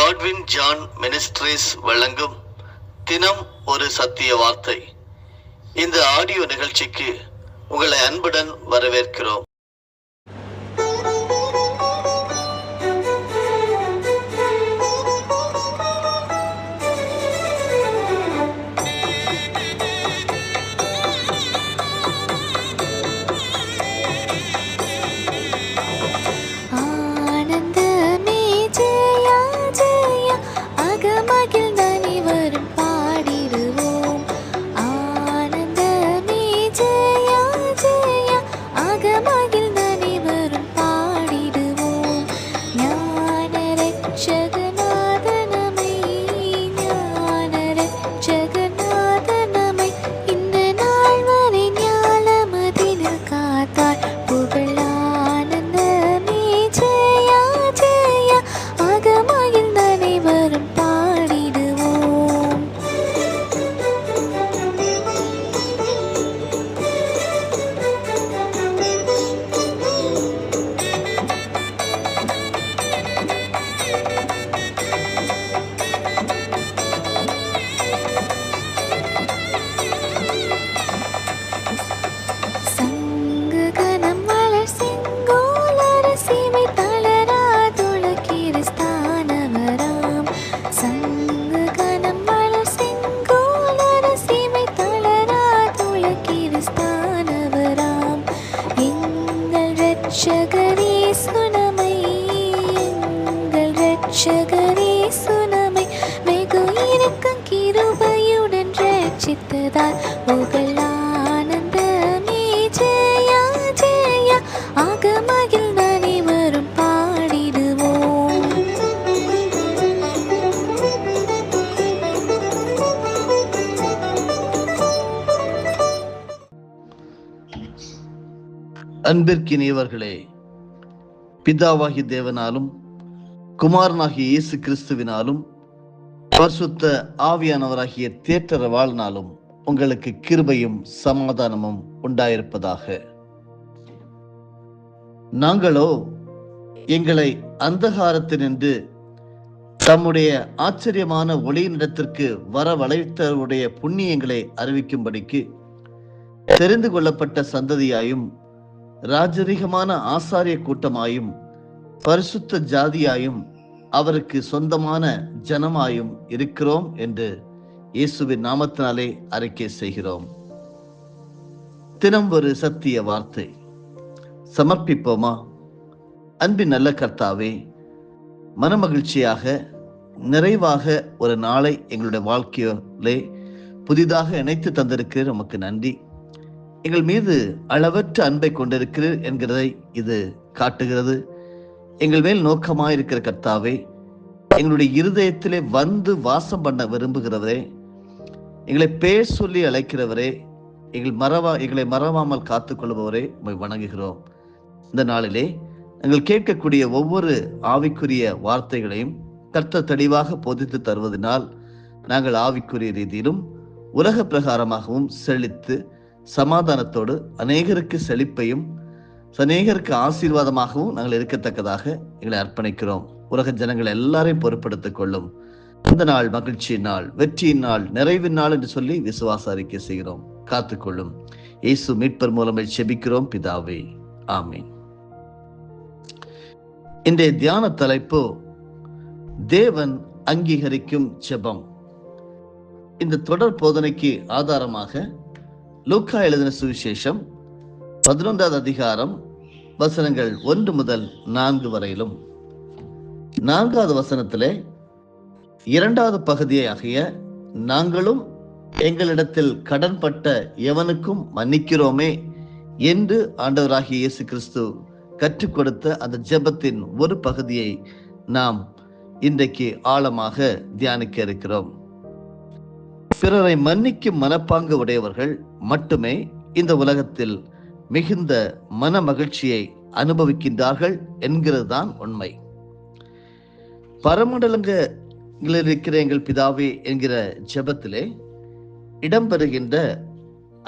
Godwin John ministries வழங்கும் தினம் ஒரு சத்திய வார்த்தை. இந்த ஆடியோ நிகழ்ச்சிக்கு உங்களை அன்புடன் வரவேற்கிறோம். அன்பிற்கினியவர்களே, பிதாவாகிய தேவனாலும் குமாரனாகிய இயேசு கிறிஸ்துவினாலும் பரிசுத்த ஆவியானவராகிய தேற்றர வாழ்நாளும் உங்களுக்கு கிருபையும் சமாதானமும் உண்டாயிருப்பதாக. நாங்களோ எங்களை அந்தகாரத்தினின்று தம்முடைய ஆச்சரியமான ஒளியினிடத்திற்கு வரவழைத்தவருடைய புண்ணியங்களை அறிவிக்கும்படிக்கு தெரிந்து கொள்ளப்பட்ட சந்ததியாயும் ராஜரீகமான ஆசாரிய கூட்டமாயும் பரிசுத்த ஜாதியாயும் அவருக்கு சொந்தமான ஜனமாயும் இருக்கிறோம் என்று இயேசுவின் நாமத்தினாலே அறிக்கை செய்கிறோம். தினம் ஒரு சத்திய வார்த்தை சமர்ப்பிப்போமா? அன்பின் நல்ல கர்த்தாவே, மனமகிழ்ச்சியாக நிறைவாக ஒரு நாளை எங்களுடைய வாழ்க்கையிலே புதிதாக இணைத்து தந்திருக்கிறீர். நமக்கு நன்றி. எங்கள் மீது அளவற்ற அன்பை கொண்டிருக்கிறீர் என்கிறதை இது காட்டுகிறது. எங்கள் மேல் நோக்கமாயிருக்கிற கர்த்தாவே, எங்களுடைய இருதயத்திலே வந்து வாசம் பண்ண விரும்புகிறவரே, எங்களை பேர் சொல்லி அழைக்கிறவரே, எங்களை மறவாமல் காத்துக்கொள்பவரே, உம்மை வணங்குகிறோம். இந்த நாளிலே நாங்கள் கேட்கக்கூடிய ஒவ்வொரு ஆவிக்குரிய வார்த்தைகளையும் கர்த்தர் தெளிவாக போதித்து தருவதனால் நாங்கள் ஆவிக்குரிய ரீதியிலும் உலக பிரகாரமாகவும் செழித்து சமாதானத்தோடு அநேகருக்கு செழிப்பையும் அநேகருக்கு ஆசீர்வாதமாகவும் நாங்கள் இருக்கத்தக்கதாக எங்களை அர்ப்பணிக்கிறோம். உலக ஜனங்கள் எல்லாரையும் பொறுப்படுத்திக் கொள்ளும். இந்த நாள் மகிழ்ச்சியின் நாள், வெற்றியின் நாள், நிறைவின் நாள் என்று சொல்லி விசுவாச அறிக்கை செய்கிறோம். காத்துக்கொள்ளும். இயேசு மீட்பர் மூலமே செபிக்கிறோம் பிதாவே, ஆமீன். இன்றைய தியான தலைப்பு தேவன் அங்கீகரிக்கும் ஜெபம். இந்த தொடர் போதனைக்கு ஆதாரமாக லூக்கா எழுதின சுவிசேஷம் 11வது அதிகாரம் வசனங்கள் 1 முதல் 4 வரையிலும் 4வது வசனத்திலே 2வது பகுதியாகிய நாங்களும் எங்களிடத்தில் கடன்பட்ட எவனுக்கும் மன்னிக்கிறோமே என்று ஆண்டவராகிய இயேசு கிறிஸ்து கற்றுக் கொடுத்த அந்த ஜெபத்தின் ஒரு பகுதியை நாம் இன்றைக்கு ஆழமாக தியானிக்க இருக்கிறோம். பிறரை மன்னிக்கும் மனப்பாங்கு உடையவர்கள் மட்டுமே இந்த உலகத்தில் மிகுந்த மன மகிழ்ச்சியை அனுபவிக்கின்றார்கள் என்கிறதுதான் உண்மை. பரமண்டலங்களில் இருக்கிற எங்கள் பிதாவே என்கிற ஜெபத்திலே இடம்பெறுகின்ற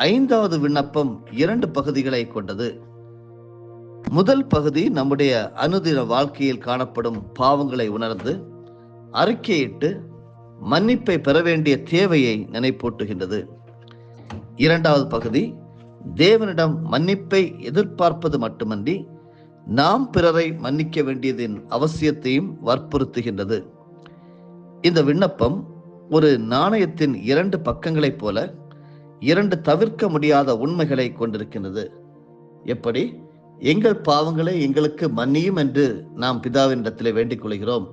5வது விண்ணப்பம் 2 பகுதிகளை கொண்டது. முதல் பகுதி நம்முடைய அனுதின வாழ்க்கையில் காணப்படும் பாவங்களை உணர்ந்து அறிக்கையிட்டு மன்னிப்பை பெற வேண்டிய தேவையை நினைப்பூட்டுகின்றது. இரண்டாவது பகுதி தேவனிடம் மன்னிப்பை எதிர்பார்ப்பது மட்டுமன்றி நாம் பிறரை மன்னிக்க வேண்டியதின் அவசியத்தையும் வற்புறுத்துகின்றது. இந்த விண்ணப்பம் ஒரு நாணயத்தின் இரண்டு பக்கங்களைப் போல இரண்டு தவிர்க்க முடியாத உண்மைகளை கொண்டிருக்கின்றது. எப்படி எங்கள் பாவங்களை எங்களுக்கு மன்னியும் என்று நாம் பிதாவினிடத்திலே வேண்டிக் கொள்கிறோம்,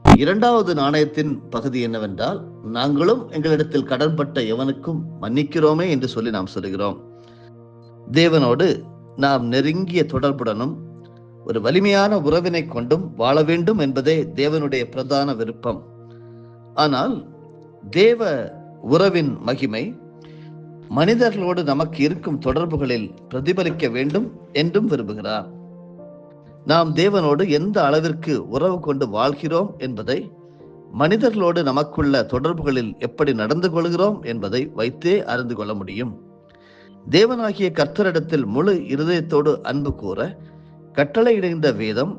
இரண்டாவது நாணயத்தின் பகுதி என்னவென்றால் நாங்களும் எங்களிடத்தில் கடன்பட்ட எவனுக்கும் மன்னிக்கிறோமே என்று சொல்லி நாம் சொல்கிறோம். தேவனோடு நாம் நெருங்கிய தொடர்புடனும் ஒரு வலிமையான உறவினை கொண்டும் வாழ வேண்டும் என்பதே தேவனுடைய பிரதான விருப்பம். ஆனால் தேவ உறவின் மகிமை மனிதர்களோடு நமக்கு இருக்கும் தொடர்புகளில் பிரதிபலிக்க வேண்டும் என்றும் விரும்புகிறார். நாம் தேவனோடு எந்த அளவிற்கு உறவு கொண்டு வாழ்கிறோம் என்பதை மனிதர்களோடு நமக்குள்ள தொடர்புகளில் எப்படி நடந்து கொள்கிறோம் என்பதை வைத்தே அறிந்து கொள்ள முடியும். தேவனாகிய கர்த்தரிடத்தில் முழு இருதயத்தோடு அன்பு கூற கட்டளையிடுகின்ற வேதம்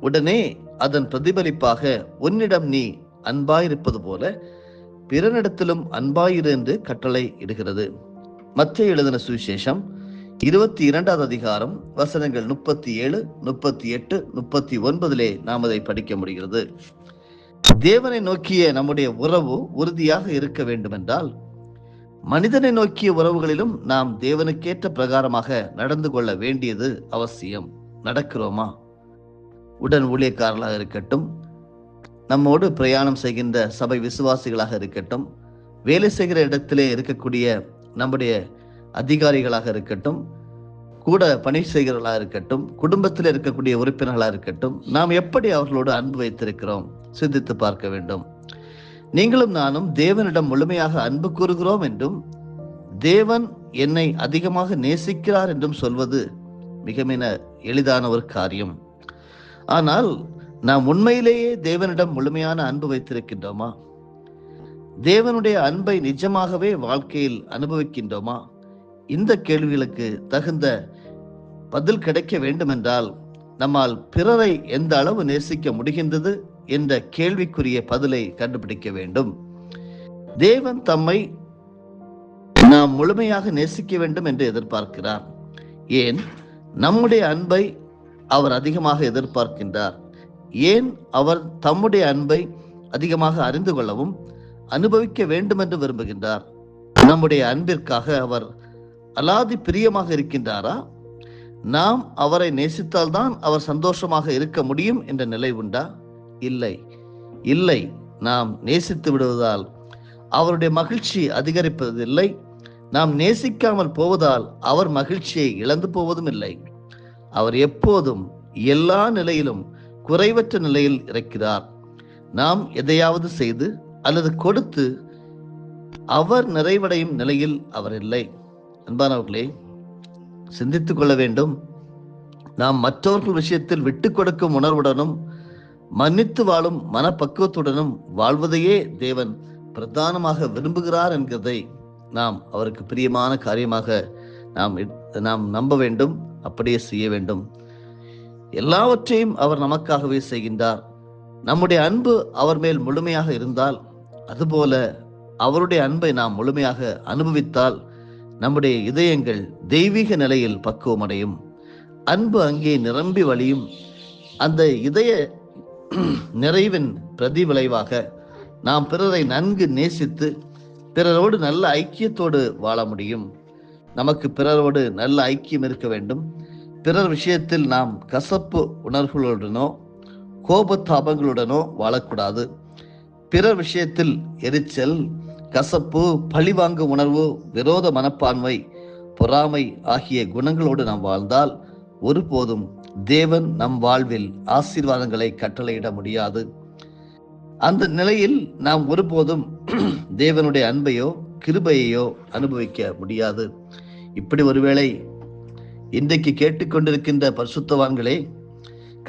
உடனே அதன் பிரதிபலிப்பாக உன்னிடம் நீ அன்பாயிருப்பது போல பிறனிடத்திலும் அன்பாயிரு என்று கட்டளை இடுகிறது. மத்தேயு எழுதின சுவிசேஷம் 22வது அதிகாரம் வசனங்கள் 37, 38, 39 நாம் அதை படிக்க முடிகிறது. தேவனை நோக்கிய நம்முடைய உறவு உறுதியாக இருக்க வேண்டும் என்றால் மனிதனை நோக்கிய உறவுகளிலும் நாம் தேவனுக்கேற்ற பிரகாரமாக நடந்து கொள்ள வேண்டியது அவசியம். நடக்கிறோமா? உடன் ஊழியக்காரர்களாக இருக்கட்டும், நம்மோடு பிரயாணம் செய்கின்ற சபை விசுவாசிகளாக இருக்கட்டும், வேலை செய்கிற இடத்திலே இருக்கக்கூடிய நம்முடைய அதிகாரிகளாக இருக்கட்டும், கூட பணி செய்கிறவர்களாக இருக்கட்டும், குடும்பத்தில் இருக்கக்கூடிய உறுப்பினர்களாக இருக்கட்டும், நாம் எப்படி அவர்களோடு அன்பு வைத்திருக்கிறோம் சிந்தித்து பார்க்க வேண்டும். நீங்களும் நானும் தேவனிடம் முழுமையாக அன்பு கூறுகிறோம் என்றும் தேவன் என்னை அதிகமாக நேசிக்கிறார் என்றும் சொல்வது மிக எளிதான ஒரு காரியம். ஆனால் நாம் உண்மையிலேயே தேவனிடம் முழுமையான அன்பு வைத்திருக்கின்றோமா? தேவனுடைய அன்பை நிஜமாகவே வாழ்க்கையில் அனுபவிக்கின்றோமா? இந்த கேள்விகளுக்கு தகுந்த பதில் கிடைக்க வேண்டும் என்றால் நம்மால் பிறரை எந்த அளவு நேசிக்க முடிகின்றது என்ற கேள்விக்குரிய பதிலை கண்டுபிடிக்க வேண்டும். தேவன் தம்மை நாம் முழுமையாக நேசிக்க வேண்டும் என்று எதிர்பார்க்கிறார். ஏன் நம்முடைய அன்பை அவர் அதிகமாக எதிர்பார்க்கின்றார்? ஏன் அவர் தம்முடைய அன்பை அதிகமாக அறிந்து கொள்ளவும் அனுபவிக்க வேண்டும் என்று விரும்புகின்றார்? நம்முடைய அன்பிற்காக அவர் அலாதி பிரியமாக இருக்கின்றாரா? நாம் அவரை நேசித்தால்தான் அவர் சந்தோஷமாக இருக்க முடியும் என்ற நிலை உண்டா? இல்லை. நாம் நேசித்து விடுவதால் அவருடைய மகிழ்ச்சி அதிகரிப்பதில்லை. நாம் நேசிக்காமல் போவதால் அவர் மகிழ்ச்சியை இழந்து போவதும் இல்லை. அவர் எப்போதும் எல்லா நிலையிலும் குறைவற்ற நிலையில் இருக்கிறார். நாம் எதையாவது செய்து அல்லது கொடுத்து அவர் நிறைவடையும் நிலையில் அவர் இல்லை. அன்பானவர்களே, சிந்தித்துக் கொள்ள வேண்டும். நாம் மற்றவர்கள் விஷயத்தில் விட்டு கொடுக்கும் உணர்வுடனும் மன்னித்து வாழும் மனப்பக்குவத்துடனும் வாழ்வதையே தேவன் பிரதானமாக விரும்புகிறார் என்கிறதை நாம் அவருக்கு பிரியமான காரியமாக நாம் நம்ப வேண்டும். அப்படியே செய்ய வேண்டும். எல்லாவற்றையும் அவர் நமக்காகவே செய்கின்றார். நம்முடைய அன்பு அவர் மேல் முழுமையாக இருந்தால், அதுபோல அவருடைய அன்பை நாம் முழுமையாக அனுபவித்தால் நம்முடைய இதயங்கள் தெய்வீக நிலையில் பக்குவமடையும். அன்பு அங்கே நிரம்பி வழியும். அந்த இதய நிறைவின் பிரதிவிளைவாக நாம் பிறரை நன்கு நேசித்து பிறரோடு நல்ல ஐக்கியத்தோடு வாழ முடியும். நமக்கு பிறரோடு நல்ல ஐக்கியம் இருக்க வேண்டும். பிறர் விஷயத்தில் நாம் கசப்பு உணர்வுகளுடனோ கோபத்தாபங்களுடனோ வாழக்கூடாது. பிறர் விஷயத்தில் எரிச்சல், கசப்பு, பழிவாங்கும் உணர்வு, விரோத மனப்பான்மை, பொறாமை ஆகிய குணங்களோடு நாம் வாழ்ந்தால் ஒருபோதும் தேவன் நம் வாழ்வில் ஆசீர்வாதங்களை கட்டளையிட முடியாது. அந்த நிலையில் நாம் ஒருபோதும் தேவனுடைய அன்பையோ கிருபையையோ அனுபவிக்க முடியாது. இப்படி ஒருவேளை இன்றைக்கு கேட்டுக்கொண்டிருக்கின்ற பரிசுத்தவான்களே,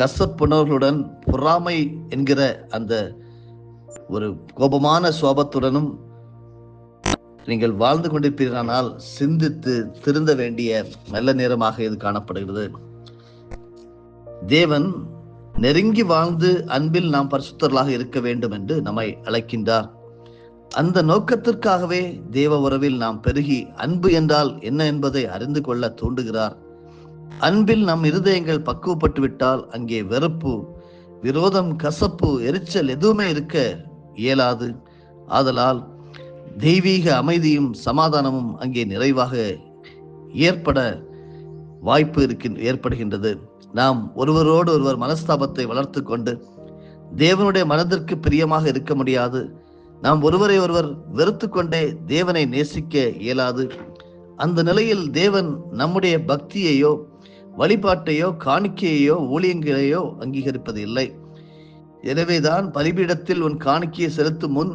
கசப்புணர்களுடன் பொறாமை என்கிற அந்த ஒரு கோபமான சுபாவத்துடனும் நீங்கள் வாழ்ந்து கொண்டிருப்பீர்களானால் சிந்தித்து திருந்த வேண்டிய நல்ல நேரமாக இது காணப்படுகிறது. தேவன் நெருங்கி வாழ்ந்து அன்பில் நாம் பரிசுத்தர்களாக இருக்க வேண்டும் என்று நம்மை அழைக்கின்றார். அந்த நோக்கத்திற்காகவே தேவ உறவில் நாம் பெருகி அன்பு என்றால் என்ன என்பதை அறிந்து கொள்ள தூண்டுகிறார். அன்பில் நம் இருதயங்கள் பக்குவப்பட்டு விட்டால் அங்கே வெறுப்பு, விரோதம், கசப்பு, எரிச்சல் எதுவுமே இருக்க இயலாது. ஆதலால் தெய்வீக அமைதியும் சமாதானமும் அங்கே நிறைவாக ஏற்பட வாய்ப்பு ஏற்படுகின்றது. நாம் ஒருவரோடு ஒருவர் மனஸ்தாபத்தை வளர்த்து கொண்டு தேவனுடைய மனதிற்கு பிரியமாக இருக்க முடியாது. நாம் ஒருவரை ஒருவர் வெறுத்து கொண்டே தேவனை நேசிக்க இயலாது. அந்த நிலையில் தேவன் நம்முடைய பக்தியையோ வழிபாட்டையோ காணிக்கையையோ ஊழியங்களையோ அங்கீகரிப்பது இல்லை. எனவேதான் பலிபீடத்தில் உன் காணிக்கையை செலுத்தும் முன்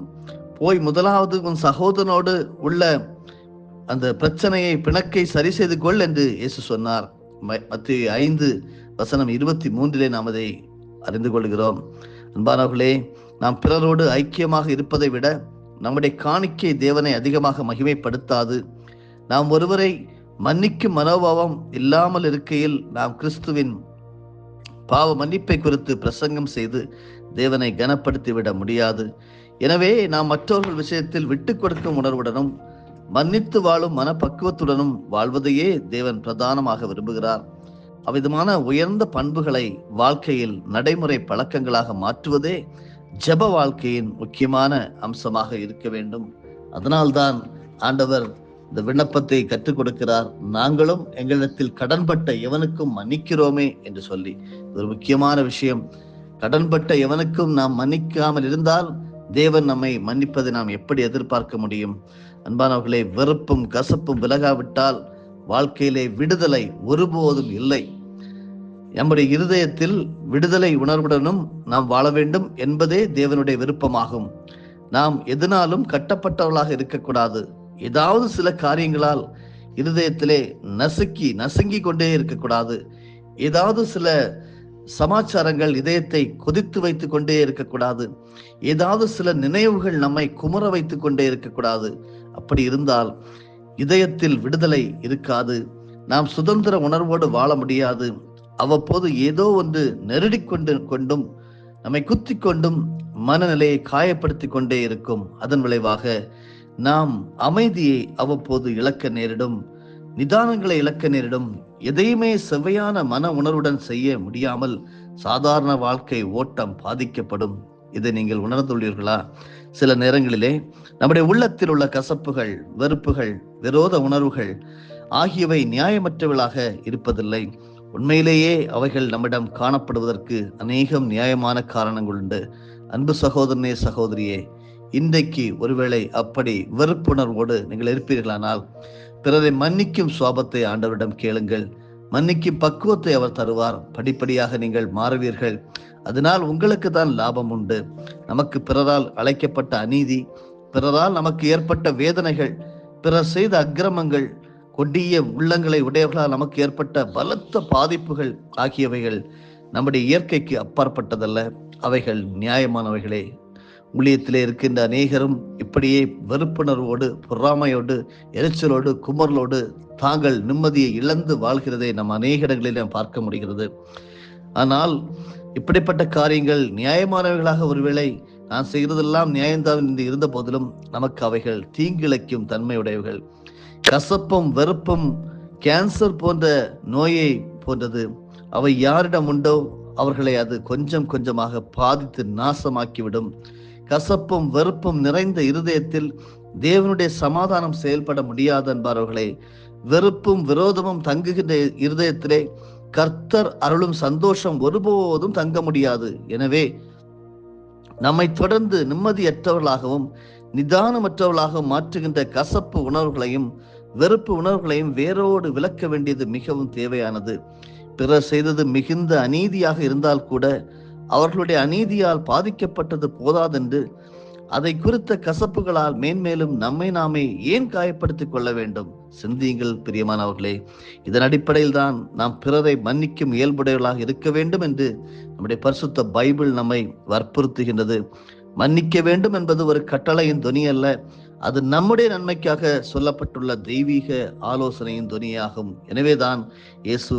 போய் முதலாவது உன் சகோதரனோடு உள்ள அந்த பிரச்சனையை, பிணக்கை சரி செய்து கொள் என்று இயேசு சொன்னார். மத்தேயு 5:23 நாம் அதை அறிந்து கொள்கிறோம். அன்பானவர்களே, நாம் பிறரோடு ஐக்கியமாக இருப்பதை விட நம்முடைய காணிக்கை தேவனை அதிகமாக மகிமைப்படுத்தாது. நாம் ஒருவரை மன்னிக்கும் மனோபாவம் இல்லாமல் இருக்கையில் நாம் கிறிஸ்துவின் பாவ மன்னிப்பை குறித்து பிரசங்கம் செய்து தேவனை கனப்படுத்திவிட முடியாது. எனவே நாம் மற்றவர்கள் விஷயத்தில் விட்டு கொடுக்கும் உணர்வுடனும் மன்னித்து வாழும் மனப்பக்குவத்துடனும் வாழ்வதையே தேவன் பிரதானமாக விரும்புகிறார். அவ்விதமான உயர்ந்த பண்புகளை வாழ்க்கையில் நடைமுறை பழக்கங்களாக மாற்றுவதே ஜெப வாழ்க்கையின் முக்கியமான அம்சமாக இருக்க வேண்டும். அதனால்தான் ஆண்டவர் இந்த விண்ணப்பத்தை கற்றுக் கொடுக்கிறார். நாங்களும் எங்களிடத்தில் கடன்பட்ட எவனுக்கும் மன்னிக்கிறோமே என்று சொல்லி. ஒரு முக்கியமான விஷயம். கடன்பட்ட எவனுக்கும் நாம் மன்னிக்காமல் இருந்தால் தேவன் நம்மை மன்னிப்பதை நாம் எப்படி எதிர்பார்க்க முடியும்? அன்பானவர்களே, வெறுப்பும் கசப்பும் விலகாவிட்டால் வாழ்க்கையிலே விடுதலை ஒருபோதும் இல்லை. நம்முடைய இருதயத்தில் விடுதலை உணர்வுடனும் நாம் வாழ வேண்டும் என்பதே தேவனுடைய விருப்பமாகும். நாம் எதனாலும் கட்டப்பட்டவர்களாக இருக்கக்கூடாது. ஏதாவது சில காரியங்களால் இருதயத்திலே நசுங்கி கொண்டே இருக்கக்கூடாது. ஏதாவது சில சமாச்சாரங்கள் இதயத்தை கொதித்து வைத்துக் கொண்டே இருக்கக்கூடாது. ஏதாவது சில நினைவுகள் நம்மை குமுற வைத்துக் கொண்டே இருக்கக்கூடாது. அப்படி இருந்தால் இதயத்தில் விடுதலை இருக்காது. நாம் சுதந்திர உணர்வோடு வாழ முடியாது. அவ்வப்போது ஏதோ ஒன்று நெருடி கொண்டும் நம்மை குத்தி கொண்டும் மனநிலையை காயப்படுத்தி கொண்டே இருக்கும். அதன் விளைவாக நாம் அமைதியை அவ்வப்போது இழக்க நேரிடும், நிதானங்களை இழக்க நேரிடும். எதையுமே செவ்வையான மன உணர்வுடன் செய்ய முடியாமல் சாதாரண வாழ்க்கை ஓட்டம் பாதிக்கப்படும். இதை நீங்கள் உணர்ந்துள்ளீர்களா? சில நேரங்களிலே நம்முடைய உள்ளத்தில் உள்ள கசப்புகள், வெறுப்புகள், விரோத உணர்வுகள் ஆகியவை நியாயமற்றவர்களாக இருப்பதில்லை. உண்மையிலேயே அவைகள் நம்மிடம் காணப்படுவதற்கு அநேகம் நியாயமான காரணங்கள் உண்டு. அன்பு சகோதரனே, சகோதரியே, இன்றைக்கு ஒருவேளை அப்படி வெறுப்புணர்வோடு நீங்கள் இருப்பீர்களானால் பிறரை மன்னிக்கும் சுவாபத்தை ஆண்டவரிடம் கேளுங்கள். மன்னிக்கும் பக்குவத்தை அவர் தருவார். படிப்படியாக நீங்கள் மாறுவீர்கள். அதனால் உங்களுக்கு தான் லாபம் உண்டு. நமக்கு பிறரால் அழைக்கப்பட்ட அநீதி, பிறரால் நமக்கு ஏற்பட்ட வேதனைகள், பிறர் செய்த அக்கிரமங்கள், கொடிய உள்ளங்களை உடையவர்களால் நமக்கு ஏற்பட்ட பலத்த பாதிப்புகள் ஆகியவைகள் நம்முடைய இயற்கைக்கு அப்பாற்பட்டதல்ல. அவைகள் நியாயமானவைகளே. ஊழியத்திலே இருக்கின்ற அநேகரும் இப்படியே வெறுப்புணர்வோடு, பொறாமையோடு, எரிச்சலோடு, குமரலோடு தாங்கள் நிம்மதியை இழந்து வாழ்கிறதை நம் அநேக இடங்களில் நாம் பார்க்க முடிகிறது. ஆனால் இப்படிப்பட்ட காரியங்கள் நியாயமானவைகளாக ஒருவேளை நான் செய்கிறதெல்லாம் நியாயம்தான் என்று இருந்த போதிலும் நமக்கு அவைகள் தீங்கிழைக்கும் தன்மையுடையவர்கள். கசப்பும் வெறுப்பும் கேன்சர் போன்ற நோயை போன்றது. அவை யாரிடம் உண்டோ அவர்களை அது கொஞ்சம் கொஞ்சமாக பாதித்து நாசமாக்கிவிடும். கசப்பும் வெறுப்பும் நிறைந்த இருதயத்தில் தேவனுடைய சமாதானம் செயல்பட முடியாது என்பார்களே. வெறுப்பும் விரோதமும் தங்குகின்ற இருதயத்திலே கர்த்தர் அருளும் சந்தோஷம் ஒருபோதும் தங்க முடியாது. எனவே நம்மை தொடர்ந்து நிம்மதியற்றவர்களாகவும் நிதானமற்றவர்களாகவும் மாற்றுகின்ற கசப்பு உணர்வுகளையும் வெறுப்பு உணர்வுகளையும் வேரோடு விலக்க வேண்டியது மிகவும் தேவையானது. பிறர் செய்தது மிகுந்த அநீதியாக இருந்தால் கூட அவர்களுடைய அநீதியால் பாதிக்கப்பட்டது போதாதென்று அதை குறித்த கசப்புகளால் மேன்மேலும் நம்மை நாமே ஏன் காயப்படுத்திக் கொள்ள வேண்டும்? சிந்தியுங்கள் பிரியமானவர்களே. இதன் அடிப்படையில் தான் நாம் பிறரை மன்னிக்கும் இயல்புடையவர்களாக இருக்க வேண்டும் என்று நம்முடைய பரிசுத்த பைபிள் நம்மை வற்புறுத்துகின்றது. மன்னிக்க வேண்டும் என்பது ஒரு கட்டளையின் துணி அல்ல. அது நம்முடைய நன்மைக்காக சொல்லப்பட்டுள்ள தெய்வீக ஆலோசனையின் துணியாகும். எனவேதான் இயேசு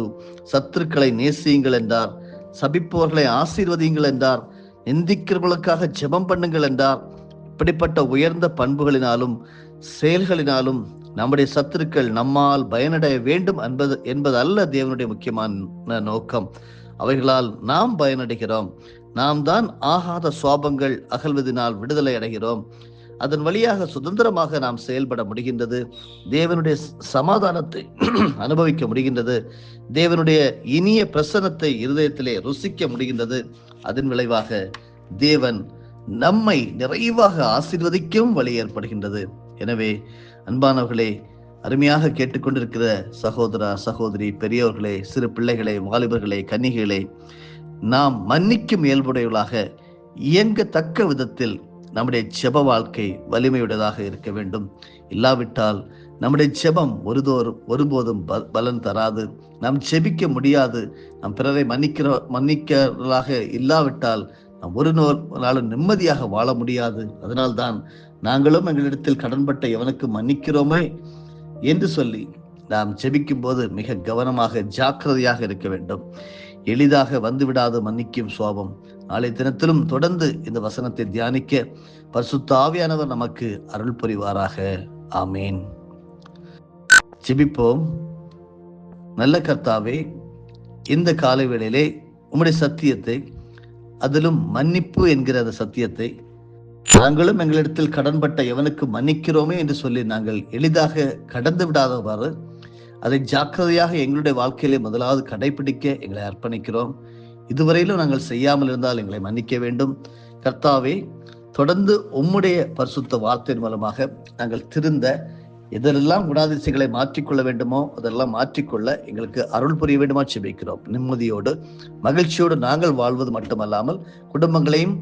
சத்துருக்களை நேசியுங்கள் என்றார். சபிப்பவர்களை ஆசீர்வதியுங்கள் என்றார், நிந்திக்கிறவர்களுக்காக ஜெபம் பண்ணுங்கள் என்றார். இப்படிப்பட்ட உயர்ந்த பண்புகளினாலும் செயல்களினாலும் நம்முடைய சத்துருக்கள் நம்மால் பயனடைய வேண்டும் என்பது அல்ல தேவனுடைய முக்கியமான நோக்கம். அவைகளால் நாம் பயனடைகிறோம். நாம் தான் ஆகாத சுவாபங்கள் அகல்வதனால் விடுதலை அடைகிறோம். அதன் வழியாக சுதந்திரமாக நாம் செயல்பட முடிகின்றது. தேவனுடைய சமாதானத்தை அனுபவிக்க முடிகின்றது. தேவனுடைய இனிய பிரசன்னத்தை இருதயத்திலே ருசிக்க முடிகின்றது. அதன் விளைவாக தேவன் நம்மை நிறைவாக ஆசீர்வதிக்கவும் வழி ஏற்படுகின்றது. எனவே அன்பானவர்களே, அருமையாக கேட்டுக்கொண்டிருக்கிற சகோதரா சகோதரி, பெரியவர்களே, சிறு பிள்ளைகளே, வாலிபர்களே, கன்னிகைகளே, நாம் மன்னிக்கும் இயல்புடையவர்களாக இயங்கத்தக்க விதத்தில் நம்முடைய ஜெப வாழ்க்கை வலிமையுடையதாக இருக்க வேண்டும். இல்லாவிட்டால் நம்முடைய ஜெபம் ஒருபோதும் பலன் தராது. நாம் ஜெபிக்க முடியாது. நாம் பிறரை மன்னிக்கிறவர்களாக இல்லாவிட்டால் நாம் ஒரு நாளும் நிம்மதியாக வாழ முடியாது. அதனால்தான் நாங்களும் எங்களிடத்தில் கடன்பட்ட எவனுக்கு மன்னிக்கிறோமே என்று சொல்லி நாம் ஜெபிக்கும் போது மிக கவனமாக ஜாக்கிரதையாக இருக்க வேண்டும். எளிதாக வந்துவிடாது மன்னிக்கும் சுவாபம். நாளை தினத்திலும் தொடர்ந்து இந்த வசனத்தை தியானிக்க பரிசுத்த ஆவியானவர் நமக்கு அருள் புரிவாராக. ஆமேன். ஜெபிப்போம். நல்ல கர்த்தாவே, இந்த காலை வேளையிலே உம்முடைய சத்தியத்தை, அதிலும் மன்னிப்பு என்கிற அந்த சத்தியத்தை, நாங்களும் எங்களிடத்தில் கடன்பட்ட எவனுக்கு மன்னிக்கிறோமே என்று சொல்லி நாங்கள் எளிதாக கடந்து விடாதவாறு அதை ஜாக்கிரதையாக எங்களுடைய வாழ்க்கையிலே முதலாவது கடைபிடிக்க எங்களை அர்ப்பணிக்கிறோம். இதுவரையிலும் நாங்கள் செய்யாமல் இருந்தால் எங்களை மன்னிக்க வேண்டும். கர்த்தாவே, தொடர்ந்து உம்முடைய பரிசுத்த வார்த்தையின் மூலமாக நாங்கள் திருந்த, எதெல்லாம் குணாதிசயங்களை மாற்றிக்கொள்ள வேண்டுமோ அதெல்லாம் மாற்றிக்கொள்ள எங்களுக்கு அருள் புரிய வேண்டுமா ஜெபிக்கிறோம். நிம்மதியோடு மகிழ்ச்சியோடு நாங்கள் வாழ்வது மட்டுமல்லாமல் குடும்பங்களையும்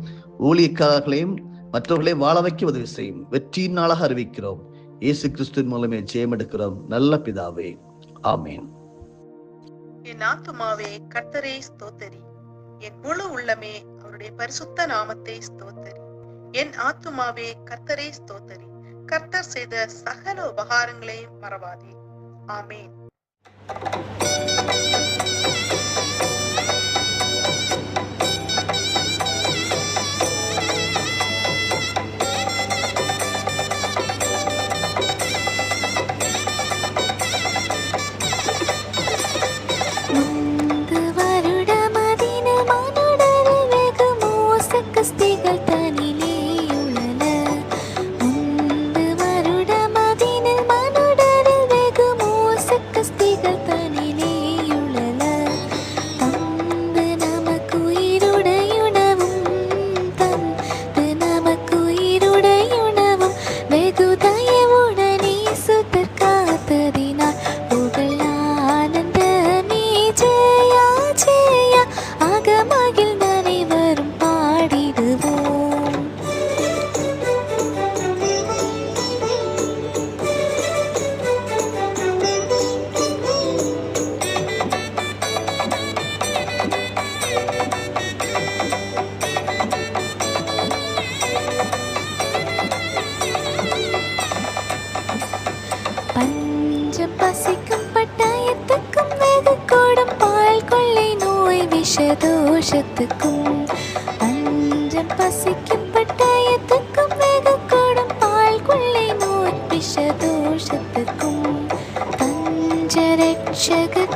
ஊழியக்காரர்களையும் மற்றவர்களையும் வாழ வைக்க உதவி செய்யும். வெற்றியின் நாளாக அறிவிக்கிறோம். இயேசு கிறிஸ்துவின் மூலமே ஜெயம் எடுக்கிறோம் நல்ல பிதாவே. ஆமேன். என் ஆத்துமாவே கர்த்தரை ஸ்தோத்தரி, என் முழு உள்ளமே அவருடைய பரிசுத்த நாமத்தை ஸ்தோத்தரி. என் ஆத்துமாவே கர்த்தரை ஸ்தோத்தரி, கர்த்தர் செய்த சகல உபகாரங்களையும் மறவாதே. ஆமேன். பஞ்சம் பசிக்கும் பட்டாயத்துக்கும் வெகு கூடும் பால் கொள்ளை நோய் விஷதோஷத்துக்கும், பஞ்சம் பசிக்கும் பட்டாயத்துக்கும் வெகு கூடும் பால் கொள்ளை நோய் விஷதோஷத்துக்கும், பஞ்ச ரட்சக